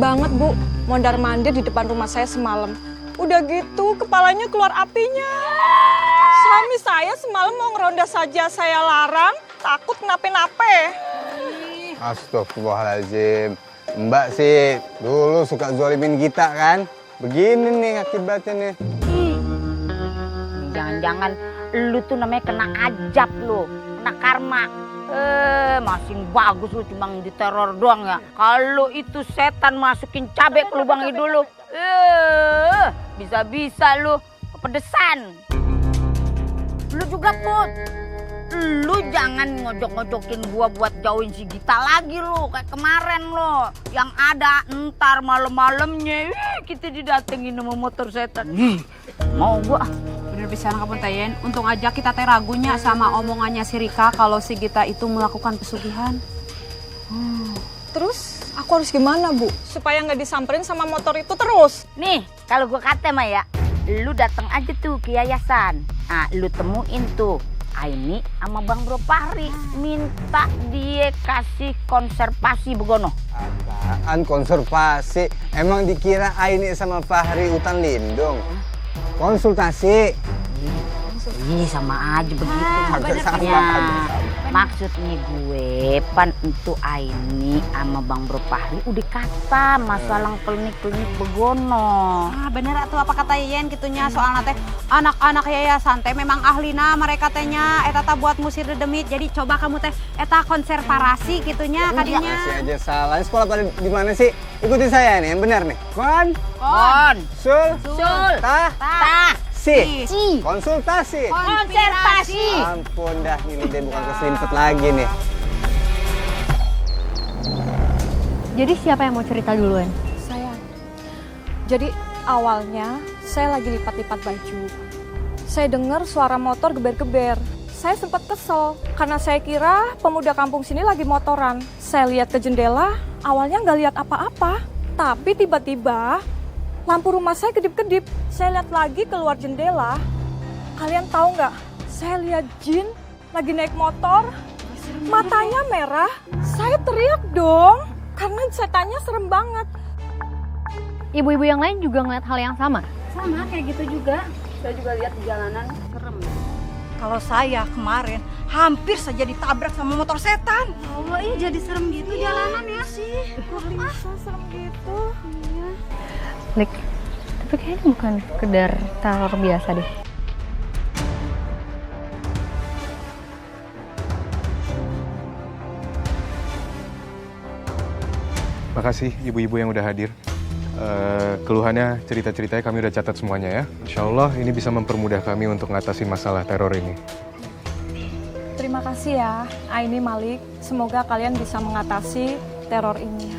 banget, Bu. Mondar-mandir di depan rumah saya semalam. Udah gitu, kepalanya keluar apinya. Suami saya semalam mau ngeronda saja saya larang, takut kenapa-napa. Astagfirullahaladzim. Mbak sih dulu suka zolimin kita kan? Begini nih akibatnya nih. Jangan-jangan lu tuh namanya kena ajab lu, kena karma. Masih bagus lu cuma diteror doang ya. Kalau itu setan masukin cabai ke lubang hidung lu, bisa-bisa lu kepedesan. Lu juga Put, lu jangan ngojok-ngojokin gua buat jauhin si Gita lagi lu kayak kemarin lo. Yang ada ntar malam-malamnya kita didatengin sama motor setan. Mau gua. Bener bisa kamu Tayen, untung aja kita teh ragunya sama omongannya si Rika kalau si Gita itu melakukan pesugihan. Terus aku harus gimana, Bu? Supaya nggak disamperin sama motor itu terus. Nih, kalau gua kata mah ya, lu datang aja tuh ke yayasan. Nah, lu temuin tuh Aini sama Bang Bro Fahri, minta dia kasih konservasi begono. Apaan konservasi? Emang dikira Aini sama Fahri hutan lindung? Konsultasi. Ini sama aja begitu. Hampir sama. Ya, maksudnya gue pan itu Aini sama Bang Bro Fahri udah kata masalah klinik-klinik begono. Bener atuh apa kata Yen gitunya soalnya teh anak-anak yayasan teh memang ahlina mereka tehnya eta teh buat musir dedemit. Jadi coba kamu teh eta konservasi gitunya kadinya. Masih aja salah. Sekolah pada di mana sih? Ikutin saya nih, yang benar nih. Kon. Sul. Ta. Si. Si. Konsultasi. Konservasi. Ampun dah, ini dia bukan keselimpet lagi nih. Jadi siapa yang mau cerita duluan? Saya. Jadi awalnya saya lagi lipat-lipat baju. Saya dengar suara motor geber-geber. Saya sempat kesel karena saya kira pemuda kampung sini lagi motoran. Saya lihat ke jendela, awalnya nggak lihat apa-apa. Tapi tiba-tiba lampu rumah saya kedip-kedip. Saya lihat lagi keluar jendela. Kalian tahu nggak? Saya lihat Jin lagi naik motor. Matanya merah. Saya teriak dong. Karena setannya serem banget. Ibu-ibu yang lain juga ngeliat hal yang sama? Sama kayak gitu juga. Saya juga lihat di jalanan serem. Kalau saya kemarin hampir saja ditabrak sama motor setan. Allah, ini jadi serem gitu jalanan ya sih. Kok bisa serem gitu? Lik, tapi kayaknya bukan sekedar teror biasa deh. Makasih ibu-ibu yang udah hadir. Keluhannya, cerita-ceritanya kami udah catat semuanya ya. Insya Allah ini bisa mempermudah kami untuk ngatasin masalah teror ini. Terima kasih ya, Aini Malik. Semoga kalian bisa mengatasi teror ini.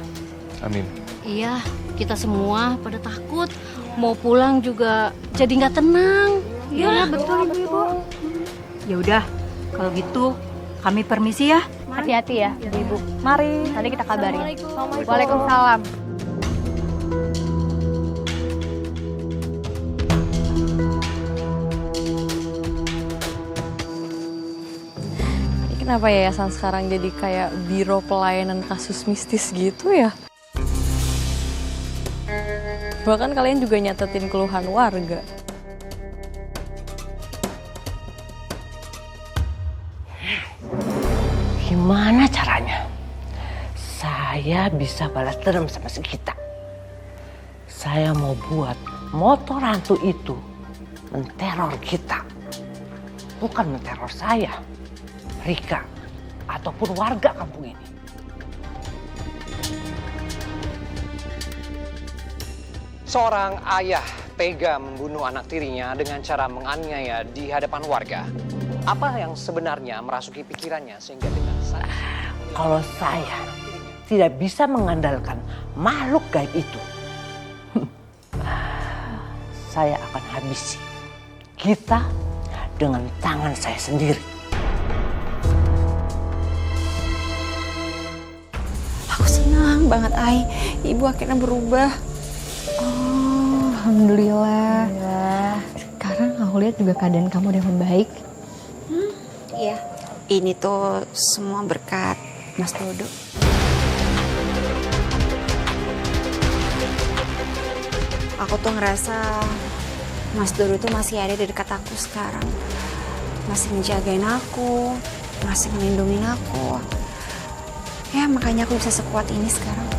Amin. Iya, kita semua pada takut. Mau pulang juga jadi nggak tenang. Iya, betul ibu-ibu. Ya udah, kalau gitu kami permisi ya. Hati-hati ya, ibu. Mari. Nanti kita kabarin. Assalamualaikum. Waalaikumsalam. Kenapa yayasan sekarang jadi kayak biro pelayanan kasus mistis gitu ya? Bahkan kalian juga nyatetin keluhan warga. Gimana caranya? Saya bisa balas dendam sama si Gita. Saya mau buat motor hantu itu menteror kita. Bukan menteror saya, Rika, ataupun warga kampung ini. Seorang ayah tega membunuh anak tirinya dengan cara menganiaya di hadapan warga. Apa yang sebenarnya merasuki pikirannya sehingga dengan Kalau saya tidak bisa mengandalkan makhluk gaib itu, saya akan habisi kita dengan tangan saya sendiri. Aku senang banget, Ai. Ibu akhirnya berubah. Oh, alhamdulillah. Sekarang aku lihat juga keadaan kamu udah membaik. Iya. Ini tuh semua berkat Mas Dodo. Aku tuh ngerasa Mas Dodo tuh masih ada di dekat aku sekarang. Masih menjagain aku, masih melindungi aku. Ya makanya aku bisa sekuat ini sekarang.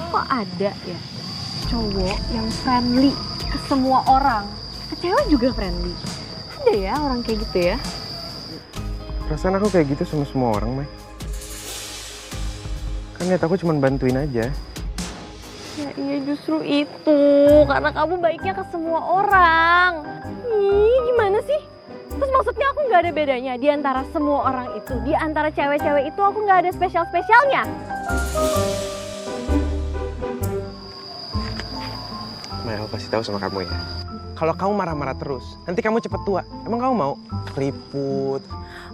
Kok ada ya cowok yang friendly ke semua orang? Ke cewek juga friendly. Ada ya orang kayak gitu ya? Perasaan aku kayak gitu sama semua orang, Mai. Kan niat aku cuma bantuin aja. Ya iya justru itu, karena kamu baiknya ke semua orang. Ih, gimana sih? Terus maksudnya aku nggak ada bedanya di antara semua orang itu, di antara cewek-cewek itu aku nggak ada spesial-spesialnya. Mai, aku kasih tahu sama kamu ya. Kalau kamu marah-marah terus, nanti kamu cepet tua. Emang kamu mau? Keriput.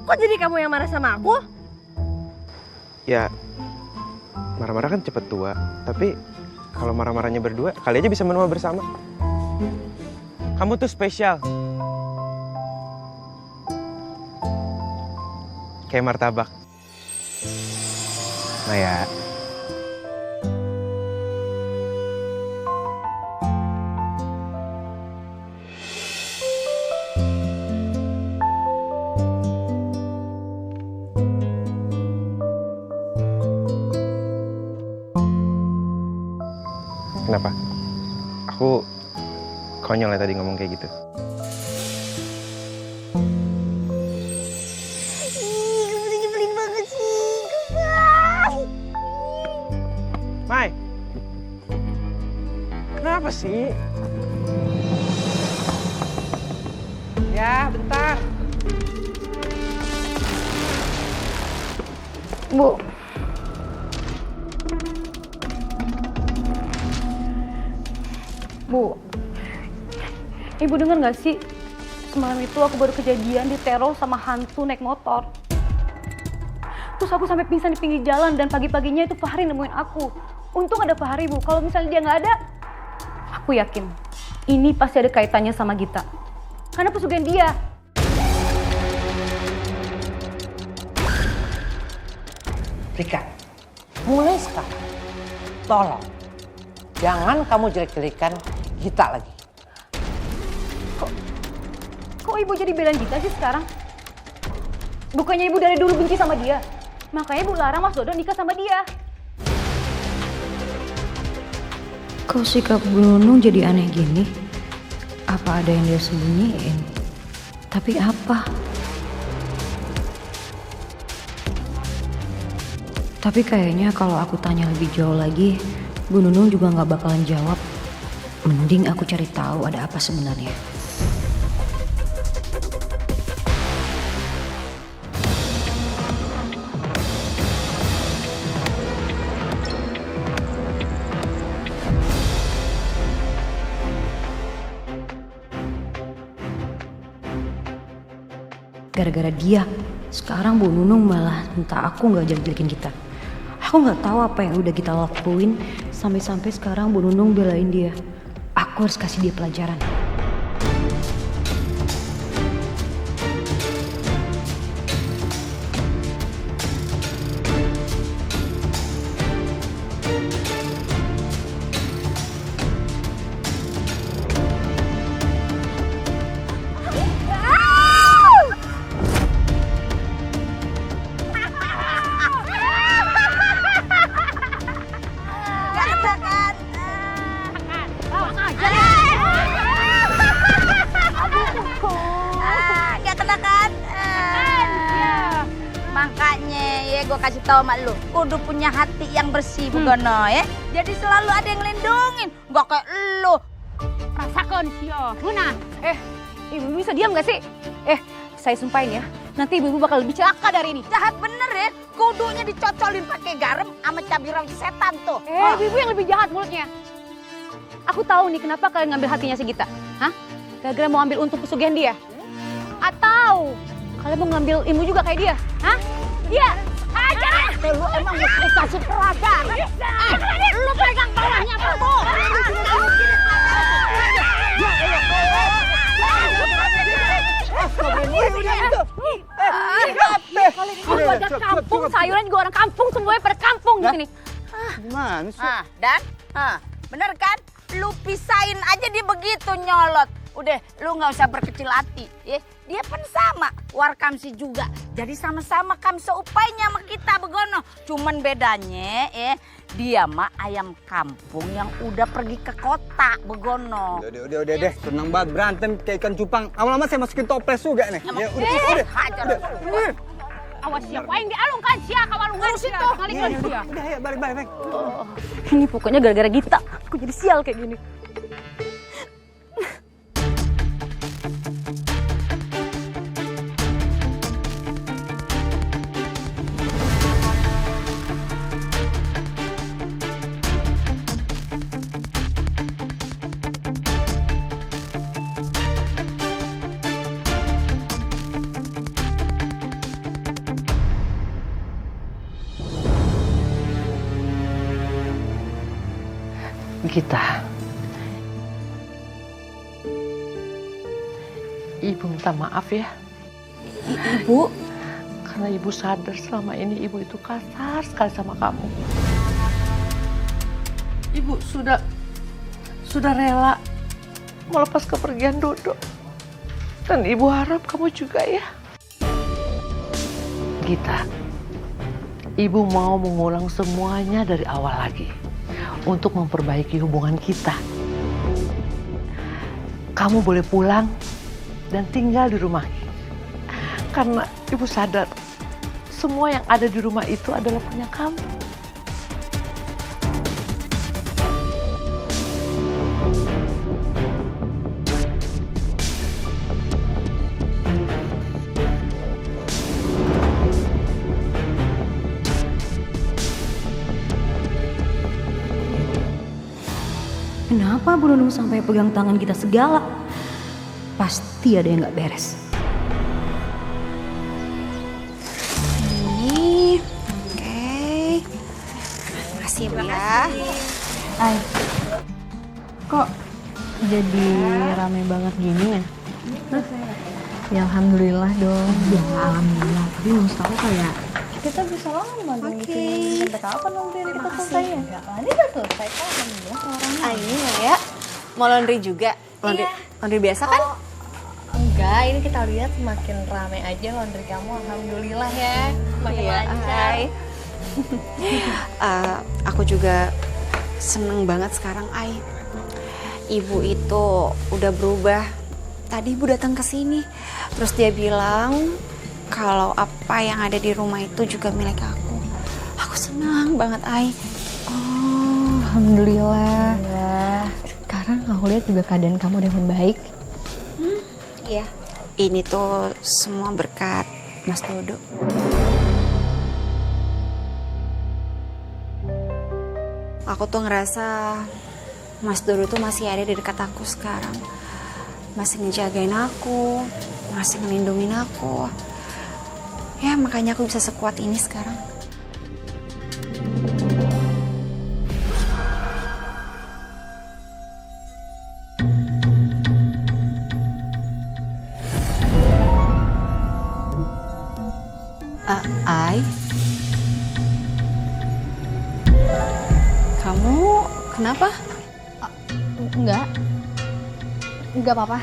Kok jadi kamu yang marah sama aku? Ya, marah-marah kan cepet tua. Tapi kalau marah-marahnya berdua, kali aja bisa menua bersama. Kamu tuh spesial. Kayak martabak. Maya. Kenapa? Aku konyol ya tadi ngomong kayak gitu. Nyebelin banget sih. Mai, kenapa sih? Ya, bentar. Bu. Bu, Ibu dengar nggak sih? Semalam itu aku baru kejadian diteror sama hantu naik motor. Terus aku sampai pingsan di pinggir jalan dan pagi-paginya itu Fahri nemuin aku. Untung ada Fahri, Bu. Kalau misalnya dia nggak ada, aku yakin ini pasti ada kaitannya sama Gita. Karena pesugihan dia. Rika, mulai sekarang, tolong jangan kamu jelek-jelekan Gita lagi. Kok Ibu jadi belain Gita sih sekarang? Bukannya Ibu dari dulu benci sama dia? Makanya Ibu larang Mas Dodo nikah sama dia. Kok sikap Bu Nunung jadi aneh gini? Apa ada yang dia sembunyiin? Tapi apa? Tapi kayaknya kalau aku tanya lebih jauh lagi, Bu Nunung juga nggak bakalan jawab. Mending aku cari tahu ada apa sebenarnya. Gara-gara dia, sekarang Bu Nunung malah minta aku nggak jelek-jelekin kita. Aku nggak tahu apa yang udah kita lakuin sampai-sampai sekarang Bu Nunung belain dia. Aku harus kasih dia pelajaran. Gue kasih tahu sama lu, kudu punya hati yang bersih Bugono ya. Jadi selalu ada yang ngelindungin, gak kayak lu. Rasakan Sia. Luna. Ibu bisa diam gak sih? Saya sumpahin ya, nanti ibu bakal lebih celaka dari ini. Jahat bener ya, kudunya dicocolin pakai garam sama cabai rawit setan tuh. Ibu yang lebih jahat mulutnya. Aku tahu nih kenapa kalian ngambil hatinya si Gita. Hah? Gara-gara mau ambil untung pesugihan dia? Atau kalian mau ngambil ilmu juga kayak dia? Hah? Iya. Lu emang mesti kasih pelajaran. Lu pegang bawahnya apa tuh? Kali ini warga kampung, sayuran juga orang kampung, semuanya pada kampung di sini. Gimana sih? Dan bener kan? Lu pisahin aja dia begitu nyolot. Udah, lu nggak usah berkecil hati, ya. Dia pun sama, warkamsi juga. Jadi sama-sama seupainya sama kita begono. Cuman bedanya, dia mah ayam kampung yang udah pergi ke kota begono. Udah deh. Senang banget berantem kayak ikan cupang. Lama-lama saya masukin toples juga nih. Ya udah. Awas siapa yang dialungkan siapa kawalungan siapa kali siapa. Udah ya balik. Ini pokoknya gara-gara Gita, aku jadi sial kayak gini. Gita, Ibu minta maaf ya. Ibu? Karena Ibu sadar selama ini Ibu itu kasar sekali sama kamu. Ibu sudah rela melepas kepergian Dodo. Dan Ibu harap kamu juga ya. Gita, Ibu mau mengulang semuanya dari awal lagi. Untuk memperbaiki hubungan kita. Kamu boleh pulang dan tinggal di rumah. Karena Ibu sadar, semua yang ada di rumah itu adalah punya kamu. Kenapa Bu Nunung sampai pegang tangan kita segala? Pasti ada yang gak beres. Ini, oke. Makasih Bu ya. Ay, kok jadi rame banget gini ya? Ya alhamdulillah dong. Ya alhamdulillah, tapi maksud aku kayak Kita bisa lama dong di sini. Sampai kapan nanti kita selesainya? Ini udah selesai kok, alhamdulillah. Ini ya, mau laundry juga? Laundry biasa kan? Enggak, ini kita lihat semakin rame aja laundry kamu. Alhamdulillah ya, makin lancar. Aku juga seneng banget sekarang, Ai. Ibu itu udah berubah. Tadi Ibu datang ke sini, terus dia bilang kalau apa yang ada di rumah itu juga milik aku. Aku senang banget, Ai. Oh, alhamdulillah. Ya. Sekarang aku lihat juga keadaan kamu udah membaik. Iya. Ini tuh semua berkat Mas Dodo. Aku tuh ngerasa Mas Dodo tuh masih ada di dekat aku sekarang. Masih ngejagain aku, masih ngelindungin aku. Ya makanya aku bisa sekuat ini sekarang. Ai? Kamu kenapa? Enggak apa-apa.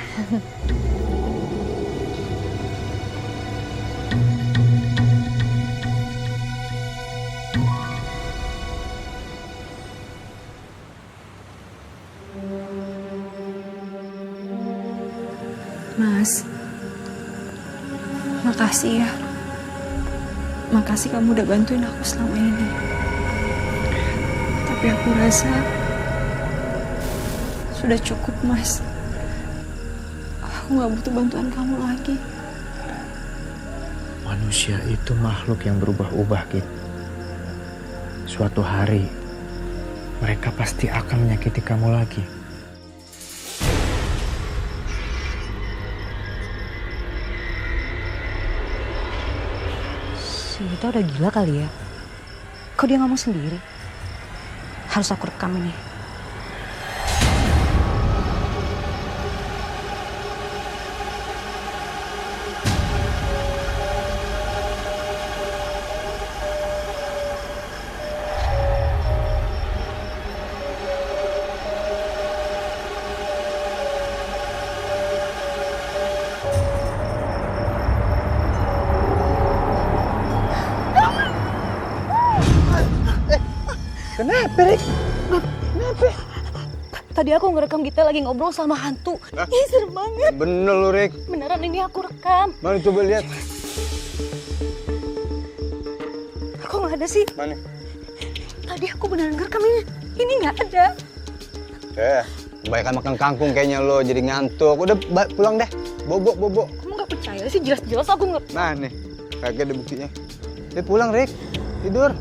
Mas, makasih ya. Makasih kamu udah bantuin aku selama ini. Tapi aku rasa sudah cukup, Mas. Aku gak butuh bantuan kamu lagi. Manusia itu makhluk yang berubah-ubah, gitu. Suatu hari, mereka pasti akan menyakiti kamu lagi. si Gita udah gila kali ya. Kok dia ngomong sendiri? Harus aku rekam ini. Kenapa, Rik? Kenapa? Tadi aku ngerekam kita lagi ngobrol sama hantu. Ih, serem banget. Bener lu, Rik. Beneran ini aku rekam. Mana coba lihat. Kok nggak ada sih? Mana? Tadi aku beneran ngerekam ini. Ini nggak ada. Kebanyakan makan kangkung kayaknya lo jadi ngantuk. Udah pulang deh. Bobo. Kamu nggak percaya sih? Jelas-jelas aku nggak. Mana? Kagak ada buktinya. Pulang, Rik. Tidur.